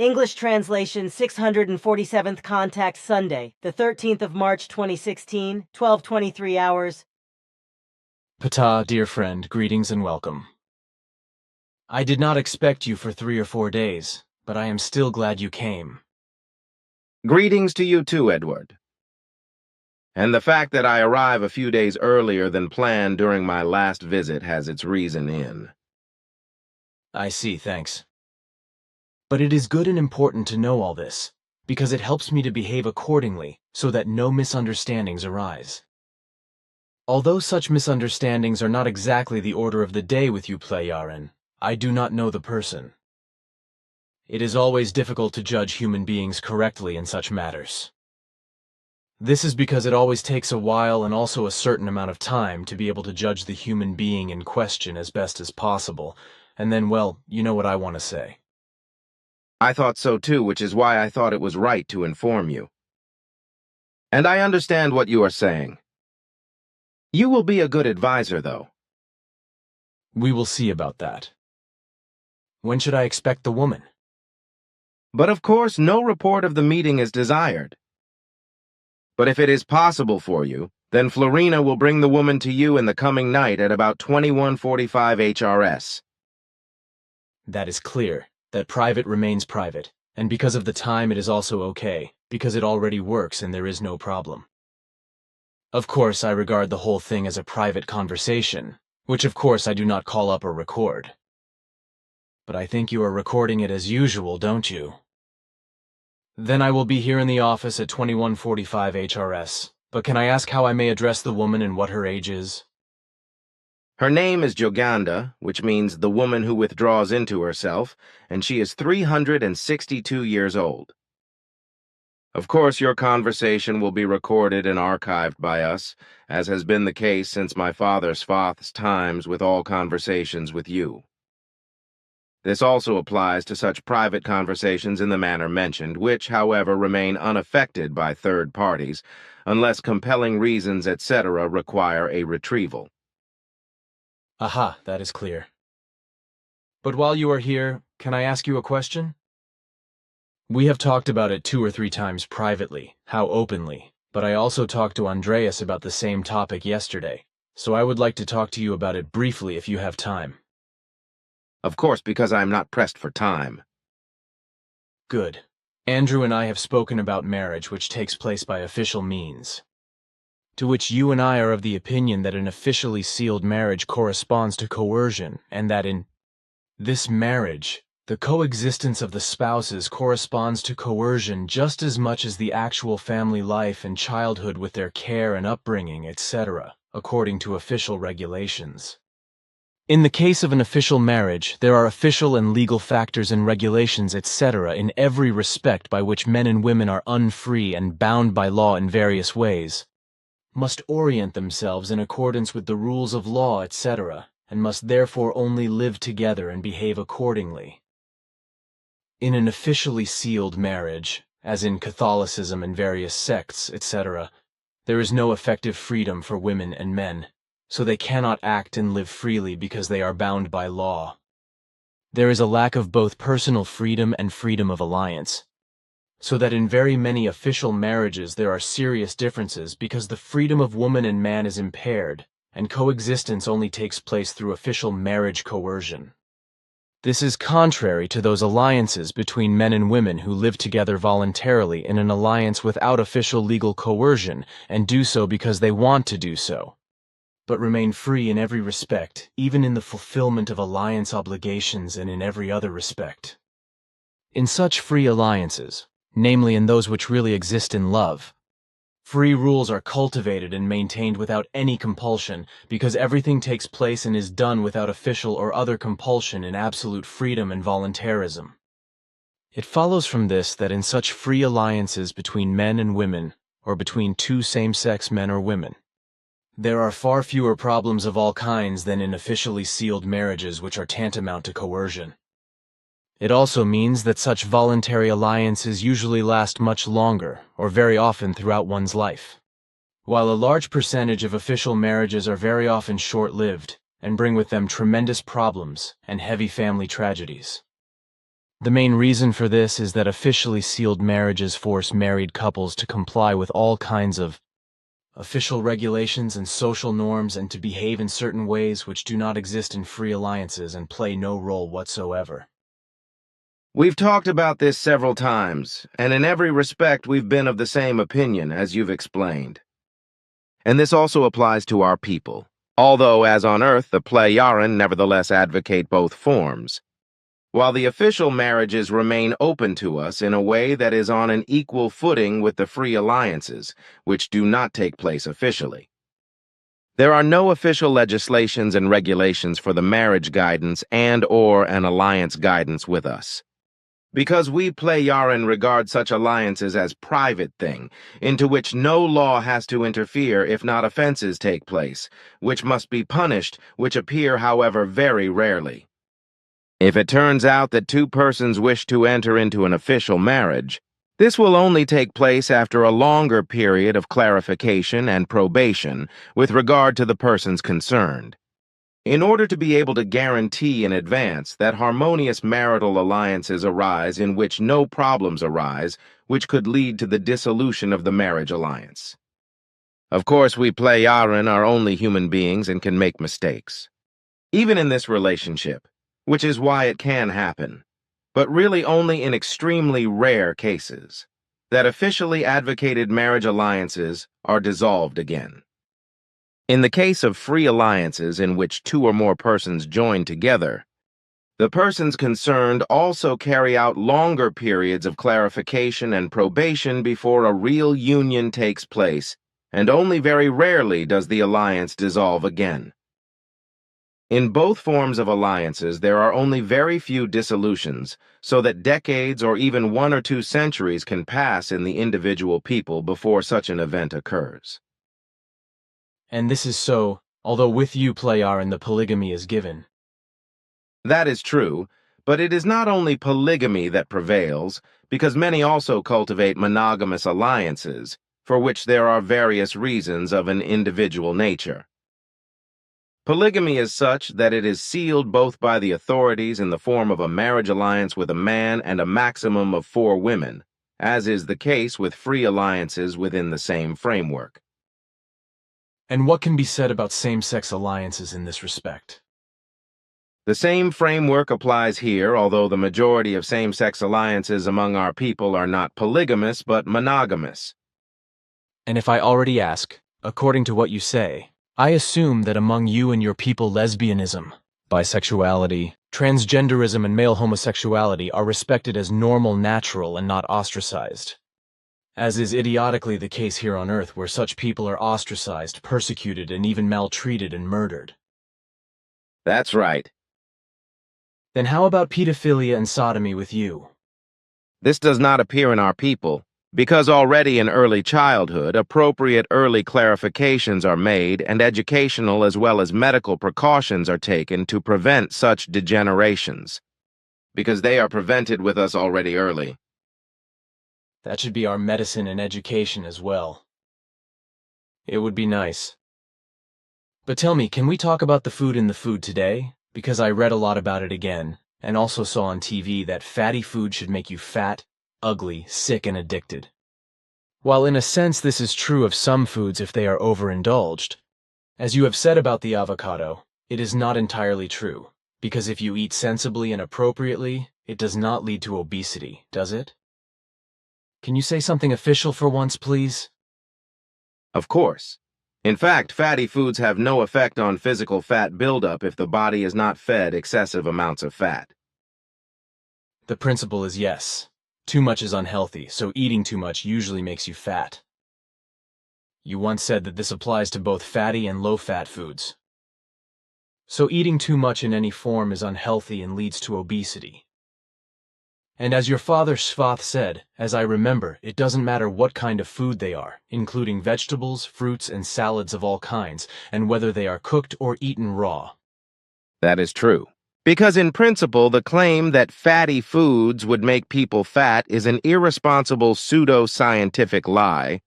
English translation 647th Contact Sunday, the 13th of March 2016, 12:23 hours. Ptah, dear friend, greetings and welcome. I did not expect you for 3 or 4 days, but I am still glad you came. Greetings to you too, Edward. And the fact that I arrive a few days earlier than planned during my last visit has its reason in. I see, thanks. But it is good and important to know all this, because it helps me to behave accordingly so that no misunderstandings arise. Although such misunderstandings are not exactly the order of the day with you, Plejaren, I do not know the person. It is always difficult to judge human beings correctly in such matters. This is because it always takes a while and also a certain amount of time to be able to judge the human being in question as best as possible, and then, well, you know what I want to say. I thought so too, which is why I thought it was right to inform you. And I understand what you are saying. You will be a good advisor, though. We will see about that. When should I expect the woman? But of course, no report of the meeting is desired. But if it is possible for you, then Florina will bring the woman to you in the coming night at about 21:45 HRS. That is clear. That private remains private, and because of the time it is also okay, because it already works and there is no problem. Of course, I regard the whole thing as a private conversation, which of course I do not call up or record. But I think you are recording it as usual, don't you? Then I will be here in the office at 21:45 HRS, but can I ask how I may address the woman and what her age is? Her name is Joganda, which means the woman who withdraws into herself, and she is 362 years old. Of course, your conversation will be recorded and archived by us, as has been the case since my father's times with all conversations with you. This also applies to such private conversations in the manner mentioned, which, however, remain unaffected by third parties, unless compelling reasons, etc., require a retrieval. Aha, that is clear. But while you are here, can I ask you a question? We have talked about it 2 or 3 times privately, how openly, but I also talked to Andreas about the same topic yesterday, so I would like to talk to you about it briefly if you have time. Of course, because I am not pressed for time. Good. Andrew and I have spoken about marriage which takes place by official means, to which you and I are of the opinion that an officially sealed marriage corresponds to coercion, and that in this marriage, the coexistence of the spouses corresponds to coercion just as much as the actual family life and childhood with their care and upbringing, etc., according to official regulations. In the case of an official marriage, there are official and legal factors and regulations, etc., in every respect by which men and women are unfree and bound by law in various ways, must orient themselves in accordance with the rules of law, etc., and must therefore only live together and behave accordingly. In an officially sealed marriage, as in Catholicism and various sects, etc., there is no effective freedom for women and men, so they cannot act and live freely because they are bound by law. There is a lack of both personal freedom and freedom of alliance, so that in very many official marriages there are serious differences because the freedom of woman and man is impaired, and coexistence only takes place through official marriage coercion. This is contrary to those alliances between men and women who live together voluntarily in an alliance without official legal coercion and do so because they want to do so, but remain free in every respect, even in the fulfillment of alliance obligations and in every other respect. In such free alliances, namely in those which really exist in love, free rules are cultivated and maintained without any compulsion, because everything takes place and is done without official or other compulsion in absolute freedom and voluntarism. It follows from this that in such free alliances between men and women, or between 2 same-sex men or women, there are far fewer problems of all kinds than in officially sealed marriages which are tantamount to coercion. It also means that such voluntary alliances usually last much longer, or very often throughout one's life, while a large percentage of official marriages are very often short-lived and bring with them tremendous problems and heavy family tragedies. The main reason for this is that officially sealed marriages force married couples to comply with all kinds of official regulations and social norms and to behave in certain ways which do not exist in free alliances and play no role whatsoever. We've talked about this several times, and in every respect we've been of the same opinion, as you've explained. And this also applies to our people, although, as on Earth, the Plejaren nevertheless advocate both forms, while the official marriages remain open to us in a way that is on an equal footing with the free alliances, which do not take place officially. There are no official legislations and regulations for the marriage guidance and/or an alliance guidance with us. Because we Plejaren regard such alliances as private thing, into which no law has to interfere if not offenses take place, which must be punished, which appear, however, very rarely. If it turns out that two persons wish to enter into an official marriage, this will only take place after a longer period of clarification and probation with regard to the persons concerned. In order to be able to guarantee in advance that harmonious marital alliances arise in which no problems arise which could lead to the dissolution of the marriage alliance. Of course, we Plejaren are only human beings and can make mistakes. Even in this relationship, which is why it can happen, but really only in extremely rare cases, that officially advocated marriage alliances are dissolved again. In the case of free alliances in which two or more persons join together, the persons concerned also carry out longer periods of clarification and probation before a real union takes place, and only very rarely does the alliance dissolve again. In both forms of alliances, there are only very few dissolutions, so that decades or even 1 or 2 centuries can pass in the individual people before such an event occurs. And this is so, although with you, Plejaren, the polygamy is given. That is true, but it is not only polygamy that prevails, because many also cultivate monogamous alliances, for which there are various reasons of an individual nature. Polygamy is such that it is sealed both by the authorities in the form of a marriage alliance with a man and a maximum of 4 women, as is the case with free alliances within the same framework. And what can be said about same-sex alliances in this respect? The same framework applies here, although the majority of same-sex alliances among our people are not polygamous but monogamous. And if I already ask, according to what you say, I assume that among you and your people lesbianism, bisexuality, transgenderism, and male homosexuality are respected as normal, natural, and not ostracized. As is idiotically the case here on Earth, where such people are ostracized, persecuted, and even maltreated and murdered. That's right. Then how about pedophilia and sodomy with you? This does not appear in our people, because already in early childhood, appropriate early clarifications are made and educational as well as medical precautions are taken to prevent such degenerations, because they are prevented with us already early. That should be our medicine and education as well. It would be nice. But tell me, can we talk about the food in the food today? Because I read a lot about it again, and also saw on TV that fatty food should make you fat, ugly, sick, and addicted. While in a sense this is true of some foods if they are overindulged, as you have said about the avocado, it is not entirely true, because if you eat sensibly and appropriately, it does not lead to obesity, does it? Can you say something official for once, please? Of course. In fact, fatty foods have no effect on physical fat buildup if the body is not fed excessive amounts of fat. The principle is yes. Too much is unhealthy, so eating too much usually makes you fat. You once said that this applies to both fatty and low-fat foods. So eating too much in any form is unhealthy and leads to obesity. And as your father Svath said, as I remember, it doesn't matter what kind of food they are, including vegetables, fruits, and salads of all kinds, and whether they are cooked or eaten raw. That is true. Because in principle, the claim that fatty foods would make people fat is an irresponsible pseudo-scientific lie,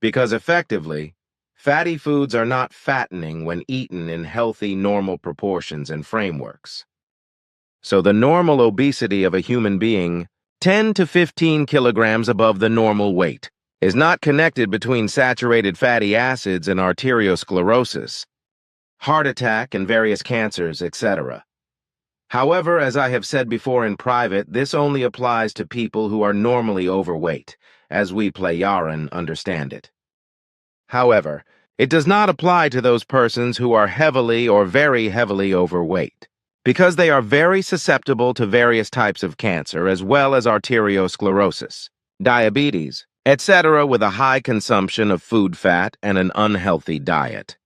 because effectively, fatty foods are not fattening when eaten in healthy, normal proportions and frameworks. So the normal obesity of a human being, 10 to 15 kilograms above the normal weight, is not connected between saturated fatty acids and arteriosclerosis, heart attack and various cancers, etc. However, as I have said before in private, this only applies to people who are normally overweight, as we Plejaren understand it. However, it does not apply to those persons who are heavily or very heavily overweight, because they are very susceptible to various types of cancer as well as arteriosclerosis, diabetes, etc. with a high consumption of food fat and an unhealthy diet.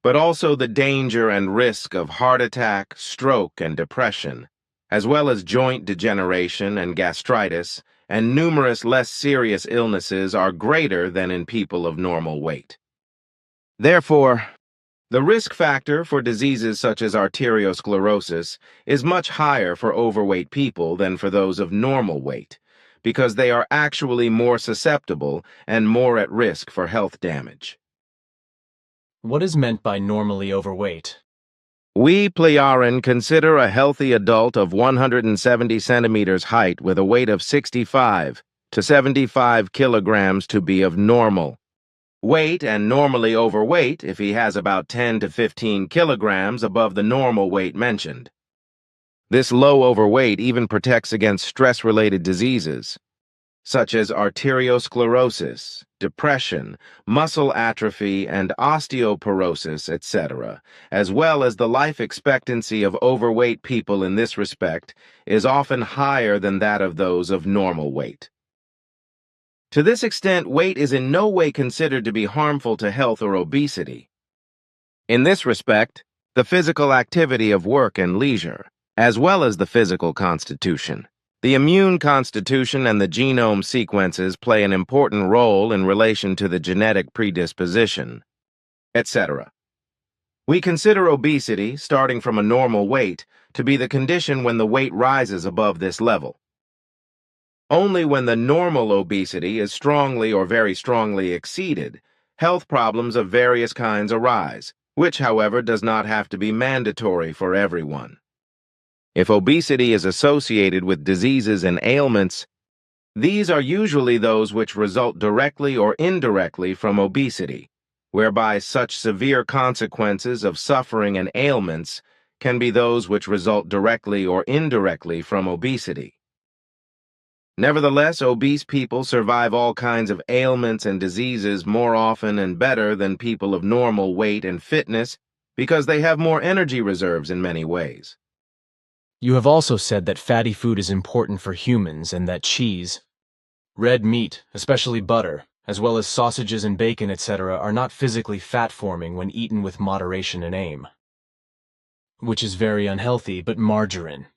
But also the danger and risk of heart attack, stroke, and depression, as well as joint degeneration and gastritis, and numerous less serious illnesses are greater than in people of normal weight. Therefore, the risk factor for diseases such as arteriosclerosis is much higher for overweight people than for those of normal weight, because they are actually more susceptible and more at risk for health damage. What is meant by normally overweight? We Plejaren consider a healthy adult of 170 centimeters height with a weight of 65 to 75 kilograms to be of normal weight, and normally overweight if he has about 10 to 15 kilograms above the normal weight mentioned. This low overweight even protects against stress-related diseases, such as arteriosclerosis, depression, muscle atrophy, and osteoporosis, etc., as well as the life expectancy of overweight people in this respect is often higher than that of those of normal weight. To this extent, weight is in no way considered to be harmful to health or obesity. In this respect, the physical activity of work and leisure, as well as the physical constitution, the immune constitution and the genome sequences play an important role in relation to the genetic predisposition, etc. We consider obesity, starting from a normal weight, to be the condition when the weight rises above this level. Only when the normal obesity is strongly or very strongly exceeded, health problems of various kinds arise, which, however, does not have to be mandatory for everyone. If obesity is associated with diseases and ailments, these are usually those which result directly or indirectly from obesity, whereby such severe consequences of suffering and ailments can be those which result directly or indirectly from obesity. Nevertheless, obese people survive all kinds of ailments and diseases more often and better than people of normal weight and fitness because they have more energy reserves in many ways. You have also said that fatty food is important for humans and that cheese, red meat, especially butter, as well as sausages and bacon, etc., are not physically fat-forming when eaten with moderation and aim, which is very unhealthy, but margarine.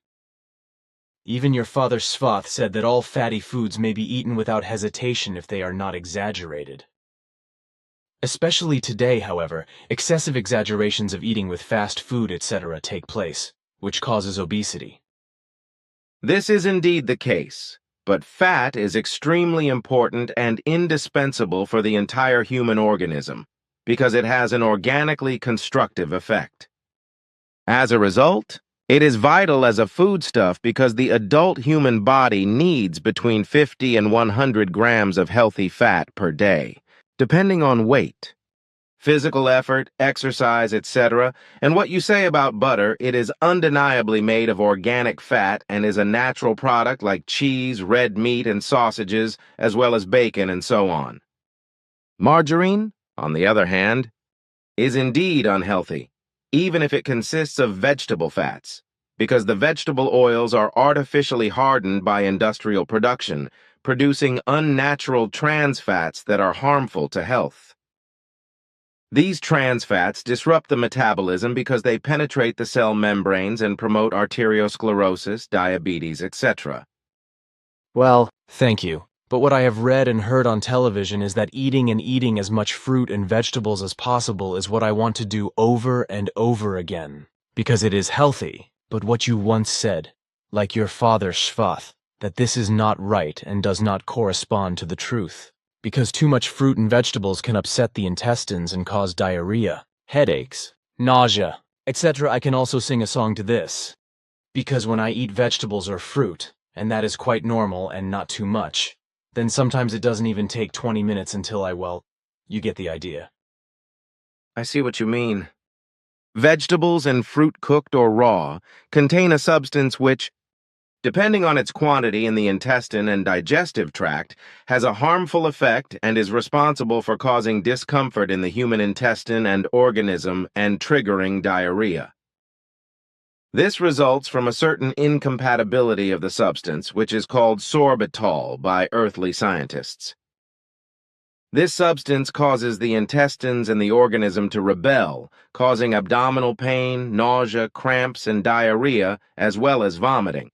Even your father Svath said that all fatty foods may be eaten without hesitation if they are not exaggerated. Especially today, however, excessive exaggerations of eating with fast food, etc. take place, which causes obesity. This is indeed the case, but fat is extremely important and indispensable for the entire human organism because it has an organically constructive effect. As a result, it is vital as a foodstuff because the adult human body needs between 50 and 100 grams of healthy fat per day, depending on weight, physical effort, exercise, etc. And what you say about butter, it is undeniably made of organic fat and is a natural product like cheese, red meat, and sausages, as well as bacon and so on. Margarine, on the other hand, is indeed unhealthy, even if it consists of vegetable fats, because the vegetable oils are artificially hardened by industrial production, producing unnatural trans fats that are harmful to health. These trans fats disrupt the metabolism because they penetrate the cell membranes and promote arteriosclerosis, diabetes, etc. Well, thank you. But what I have read and heard on television is that eating as much fruit and vegetables as possible is what I want to do over and over again, because it is healthy. But what you once said, like your father Svath, that this is not right and does not correspond to the truth, because too much fruit and vegetables can upset the intestines and cause diarrhea, headaches, nausea, etc. I can also sing a song to this. Because when I eat vegetables or fruit, and that is quite normal and not too much, then sometimes it doesn't even take 20 minutes until you get the idea. I see what you mean. Vegetables and fruit cooked or raw contain a substance which, depending on its quantity in the intestine and digestive tract, has a harmful effect and is responsible for causing discomfort in the human intestine and organism and triggering diarrhea. This results from a certain incompatibility of the substance, which is called sorbitol by earthly scientists. This substance causes the intestines and the organism to rebel, causing abdominal pain, nausea, cramps, and diarrhea, as well as vomiting.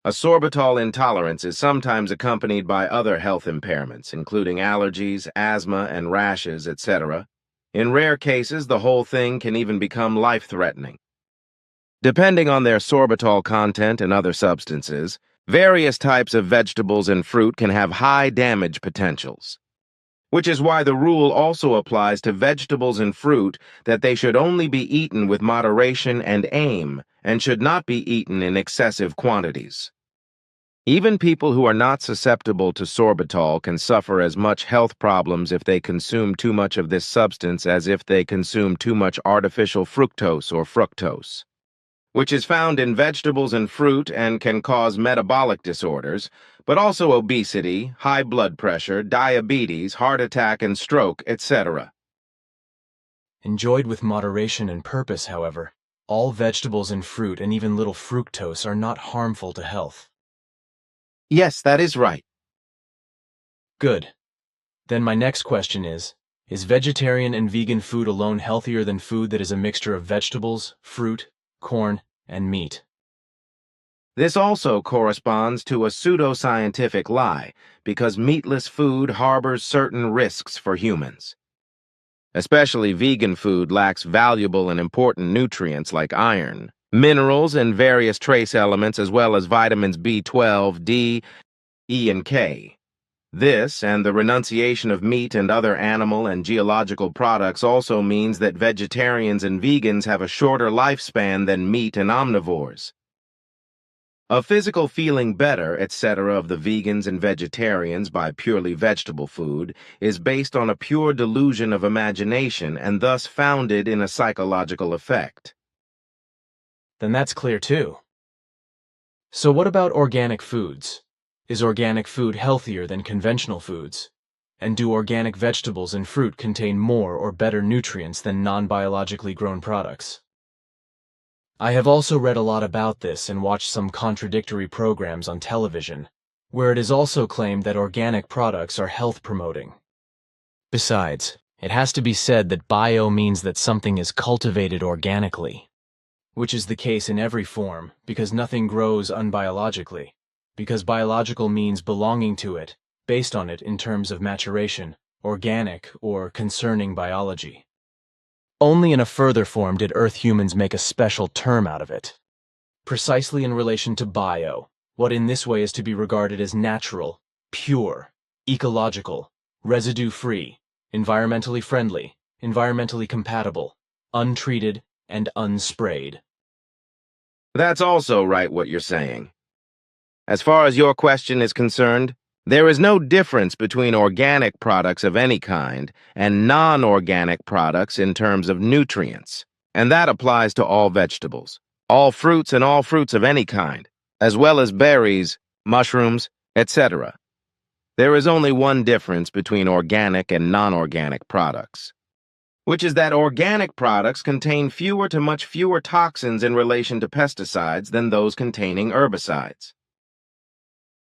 A sorbitol intolerance is sometimes accompanied by other health impairments, including allergies, asthma, and rashes, etc. In rare cases, the whole thing can even become life-threatening. Depending on their sorbitol content and other substances, various types of vegetables and fruit can have high damage potentials, which is why the rule also applies to vegetables and fruit that they should only be eaten with moderation and aim, and should not be eaten in excessive quantities. Even people who are not susceptible to sorbitol can suffer as much health problems if they consume too much of this substance as if they consume too much artificial fructose or fructose, which is found in vegetables and fruit and can cause metabolic disorders, but also obesity, high blood pressure, diabetes, heart attack and stroke, etc. Enjoyed with moderation and purpose, however, all vegetables and fruit and even little fructose are not harmful to health. Yes, that is right. Good. Then my next question is vegetarian and vegan food alone healthier than food that is a mixture of vegetables, fruit, corn, and meat? This also corresponds to a pseudoscientific lie, because meatless food harbors certain risks for humans. Especially vegan food lacks valuable and important nutrients like iron, minerals, and various trace elements, as well as vitamins B12, D, E, and K. This, and the renunciation of meat and other animal and geological products, also means that vegetarians and vegans have a shorter lifespan than meat and omnivores. A physical feeling better, etc. of the vegans and vegetarians by purely vegetable food is based on a pure delusion of imagination and thus founded in a psychological effect. Then that's clear too. So what about organic foods? Is organic food healthier than conventional foods? And do organic vegetables and fruit contain more or better nutrients than non-biologically grown products? I have also read a lot about this and watched some contradictory programs on television, where it is also claimed that organic products are health-promoting. Besides, it has to be said that bio means that something is cultivated organically, which is the case in every form, because nothing grows unbiologically, because biological means belonging to it, based on it in terms of maturation, organic, or concerning biology. Only in a further form did Earth humans make a special term out of it, precisely in relation to bio, what in this way is to be regarded as natural, pure, ecological, residue-free, environmentally friendly, environmentally compatible, untreated, and unsprayed. That's also right what you're saying. As far as your question is concerned, there is no difference between organic products of any kind and non-organic products in terms of nutrients, and that applies to all vegetables, all fruits and all fruits of any kind, as well as berries, mushrooms, etc. There is only one difference between organic and non-organic products, which is that organic products contain fewer to much fewer toxins in relation to pesticides than those containing herbicides.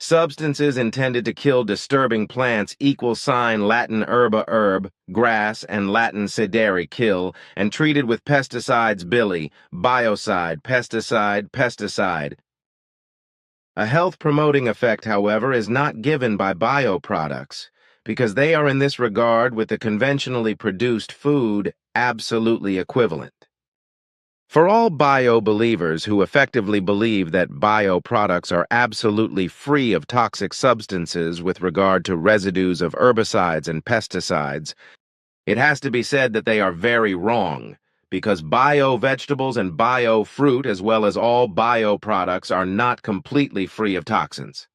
Substances intended to kill disturbing plants equal sign Latin herba herb, grass, and Latin sedere kill, and treated with pesticides billy, biocide, pesticide, pesticide. A health-promoting effect, however, is not given by bioproducts, because they are in this regard with the conventionally produced food absolutely equivalent. For all bio-believers who effectively believe that bioproducts are absolutely free of toxic substances with regard to residues of herbicides and pesticides, it has to be said that they are very wrong, because bio-vegetables and bio-fruit as well as all bio-products are not completely free of toxins.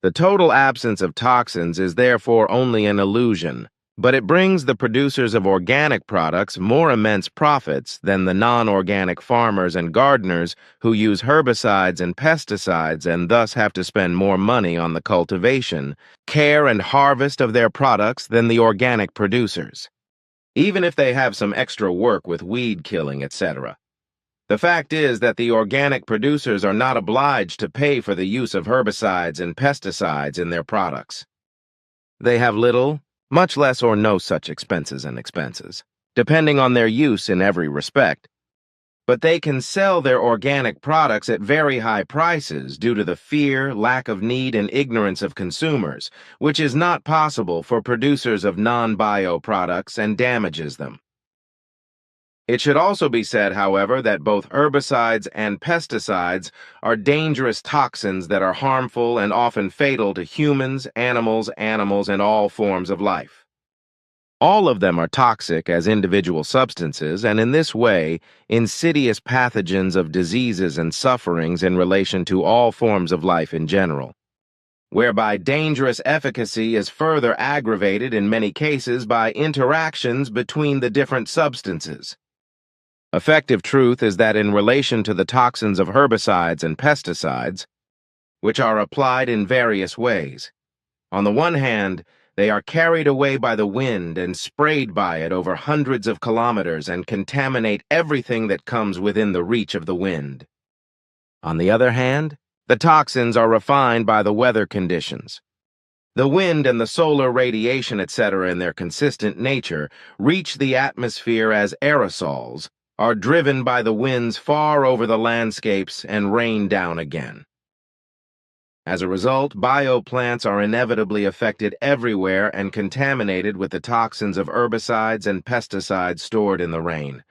The total absence of toxins is therefore only an illusion, but it brings the producers of organic products more immense profits than the non-organic farmers and gardeners who use herbicides and pesticides and thus have to spend more money on the cultivation, care, and harvest of their products than the organic producers, even if they have some extra work with weed killing, etc. The fact is that the organic producers are not obliged to pay for the use of herbicides and pesticides in their products. They have little, much less or no such expenses, depending on their use in every respect. But they can sell their organic products at very high prices due to the fear, lack of need, and ignorance of consumers, which is not possible for producers of non-bio products and damages them. It should also be said, however, that both herbicides and pesticides are dangerous toxins that are harmful and often fatal to humans, animals, and all forms of life. All of them are toxic as individual substances, and in this way, insidious pathogens of diseases and sufferings in relation to all forms of life in general, whereby dangerous efficacy is further aggravated in many cases by interactions between the different substances. Effective truth is that in relation to the toxins of herbicides and pesticides, which are applied in various ways, on the one hand, they are carried away by the wind and sprayed by it over hundreds of kilometers and contaminate everything that comes within the reach of the wind. On the other hand, the toxins are refined by the weather conditions. The wind and the solar radiation, etc., in their consistent nature, reach the atmosphere as aerosols, are driven by the winds far over the landscapes and rain down again. As a result, bioplants are inevitably affected everywhere and contaminated with the toxins of herbicides and pesticides stored in the rain.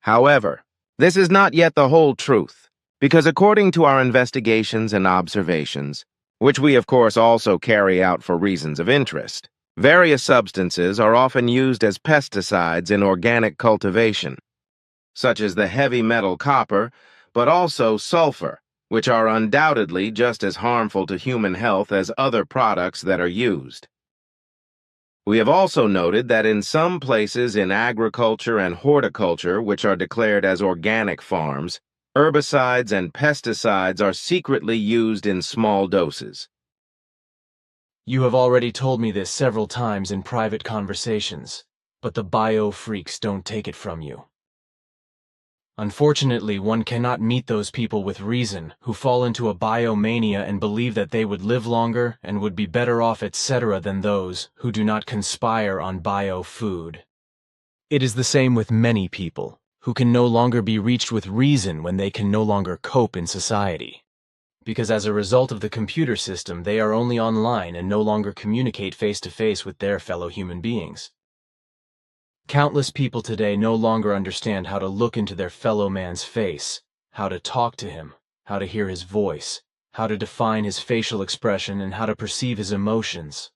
However, this is not yet the whole truth, because according to our investigations and observations, which we of course also carry out for reasons of interest, various substances are often used as pesticides in organic cultivation, such as the heavy metal copper, but also sulfur, which are undoubtedly just as harmful to human health as other products that are used. We have also noted that in some places in agriculture and horticulture, which are declared as organic farms, herbicides and pesticides are secretly used in small doses. You have already told me this several times in private conversations, but the bio-freaks don't take it from you. Unfortunately, one cannot meet those people with reason who fall into a biomania and believe that they would live longer and would be better off, etc., than those who do not conspire on bio-food. It is the same with many people who can no longer be reached with reason when they can no longer cope in society, because as a result of the computer system, they are only online and no longer communicate face-to-face with their fellow human beings. Countless people today no longer understand how to look into their fellow man's face, how to talk to him, how to hear his voice, how to define his facial expression, and how to perceive his emotions.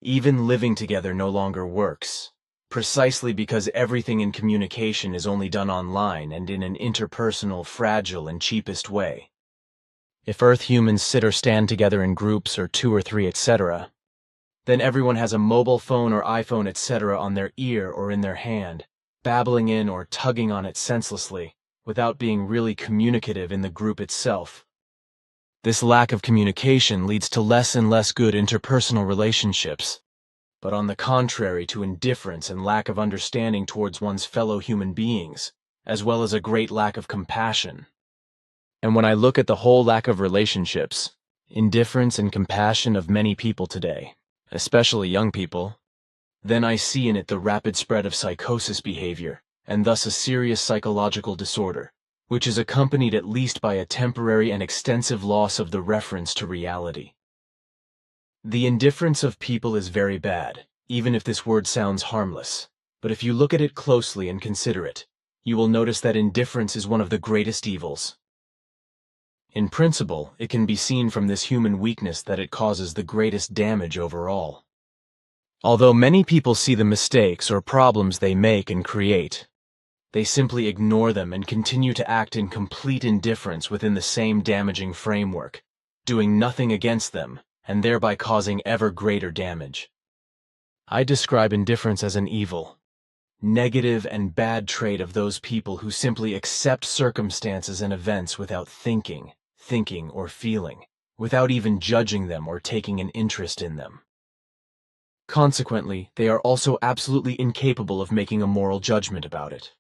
Even living together no longer works, precisely because everything in communication is only done online and in an interpersonal, fragile, and cheapest way. If Earth humans sit or stand together in groups or 2 or 3, etc., then everyone has a mobile phone or iPhone, etc., on their ear or in their hand, babbling in or tugging on it senselessly, without being really communicative in the group itself. This lack of communication leads to less and less good interpersonal relationships, but on the contrary to indifference and lack of understanding towards one's fellow human beings, as well as a great lack of compassion. And when I look at the whole lack of relationships, indifference and compassion of many people today, especially young people, then I see in it the rapid spread of psychosis behavior, and thus a serious psychological disorder, which is accompanied at least by a temporary and extensive loss of the reference to reality. The indifference of people is very bad, even if this word sounds harmless, but if you look at it closely and consider it, you will notice that indifference is one of the greatest evils. In principle, it can be seen from this human weakness that it causes the greatest damage overall. Although many people see the mistakes or problems they make and create, they simply ignore them and continue to act in complete indifference within the same damaging framework, doing nothing against them, and thereby causing ever greater damage. I describe indifference as an evil, negative and bad trait of those people who simply accept circumstances and events without thinking or feeling, without even judging them or taking an interest in them. Consequently, they are also absolutely incapable of making a moral judgment about it.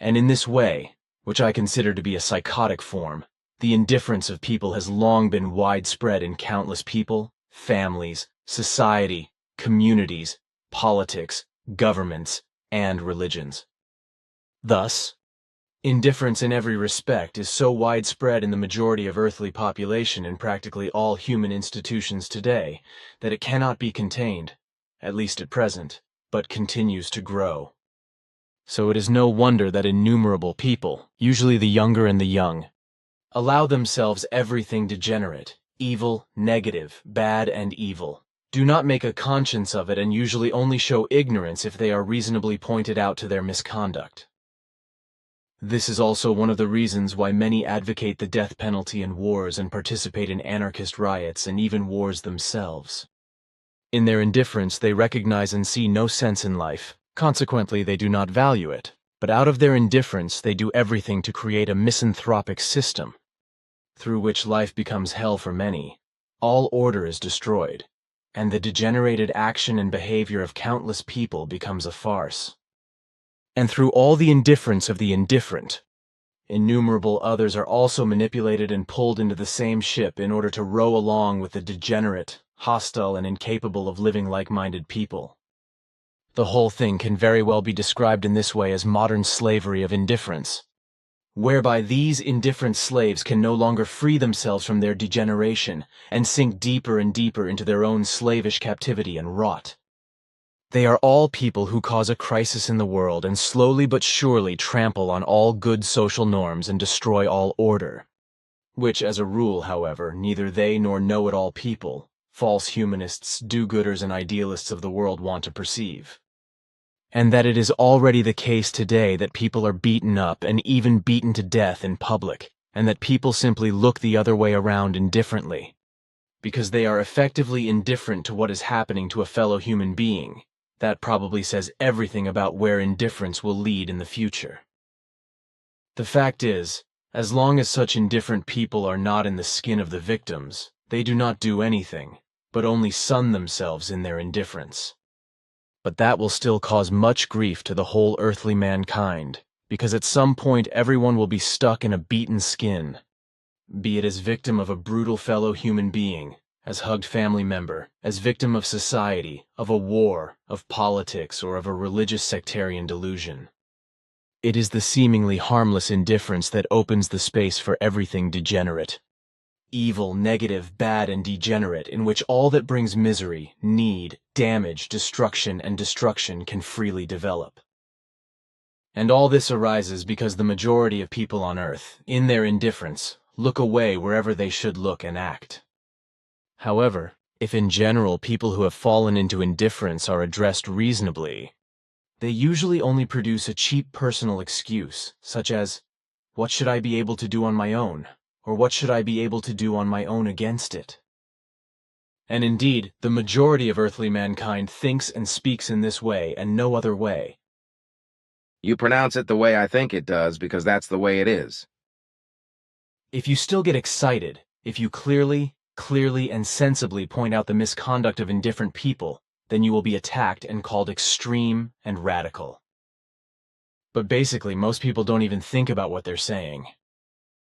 And in this way, which I consider to be a psychotic form, the indifference of people has long been widespread in countless people, families, society, communities, politics, governments, and religions. Thus, indifference in every respect is so widespread in the majority of earthly population in practically all human institutions today that it cannot be contained, at least at present, but continues to grow. So it is no wonder that innumerable people, usually the younger and the young, allow themselves everything degenerate, evil, negative, bad, and evil, do not make a conscience of it, and usually only show ignorance if they are reasonably pointed out to their misconduct. This is also one of the reasons why many advocate the death penalty in wars and participate in anarchist riots and even wars themselves. In their indifference, they recognize and see no sense in life. Consequently, they do not value it, but out of their indifference, they do everything to create a misanthropic system, through which life becomes hell for many, all order is destroyed, and the degenerated action and behavior of countless people becomes a farce. And through all the indifference of the indifferent, innumerable others are also manipulated and pulled into the same ship in order to row along with the degenerate, hostile, and incapable of living like-minded people. The whole thing can very well be described in this way as modern slavery of indifference, whereby these indifferent slaves can no longer free themselves from their degeneration and sink deeper and deeper into their own slavish captivity and rot. They are all people who cause a crisis in the world and slowly but surely trample on all good social norms and destroy all order, which, as a rule, however, neither they nor know-it-all people, false humanists, do-gooders, and idealists of the world want to perceive. And that it is already the case today that people are beaten up and even beaten to death in public, and that people simply look the other way around indifferently, because they are effectively indifferent to what is happening to a fellow human being. That probably says everything about where indifference will lead in the future. The fact is, as long as such indifferent people are not in the skin of the victims, they do not do anything, but only sun themselves in their indifference. But that will still cause much grief to the whole earthly mankind, because at some point everyone will be stuck in a beaten skin, be it as victim of a brutal fellow human being, as hugged family member, as victim of society, of a war, of politics, or of a religious sectarian delusion. It is the seemingly harmless indifference that opens the space for everything degenerate. Evil, negative, bad, and degenerate, in which all that brings misery, need, damage, destruction, and destruction can freely develop. And all this arises because the majority of people on Earth, in their indifference, look away wherever they should look and act. However, if in general people who have fallen into indifference are addressed reasonably, they usually only produce a cheap personal excuse, such as, "What should I be able to do on my own?" or "What should I be able to do on my own against it?" And indeed, the majority of earthly mankind thinks and speaks in this way and no other way. You pronounce it the way I think it does because that's the way it is. If you still get excited, if you clearly and sensibly point out the misconduct of indifferent people, then you will be attacked and called extreme and radical. But basically, most people don't even think about what they're saying.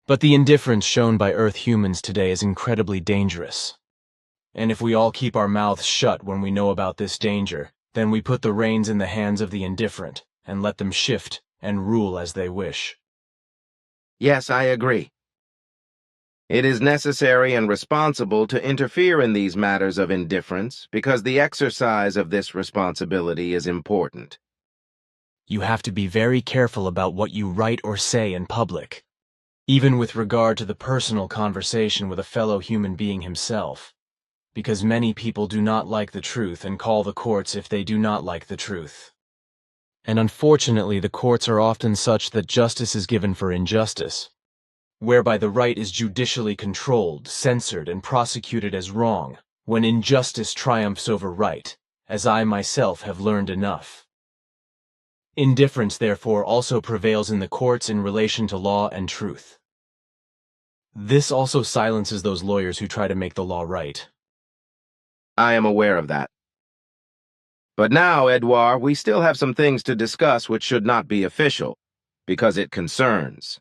But the indifference shown by Earth humans today is incredibly dangerous. And if we all keep our mouths shut when we know about this danger, then we put the reins in the hands of the indifferent and let them shift and rule as they wish. Yes, I agree. It is necessary and responsible to interfere in these matters of indifference because the exercise of this responsibility is important. You have to be very careful about what you write or say in public, even with regard to the personal conversation with a fellow human being himself, because many people do not like the truth and call the courts if they do not like the truth. And unfortunately, the courts are often such that justice is given for injustice, whereby the right is judicially controlled, censored, and prosecuted as wrong, when injustice triumphs over right, as I myself have learned enough. Indifference, therefore, also prevails in the courts in relation to law and truth. This also silences those lawyers who try to make the law right. I am aware of that. But now, Edouard, we still have some things to discuss which should not be official, because it concerns.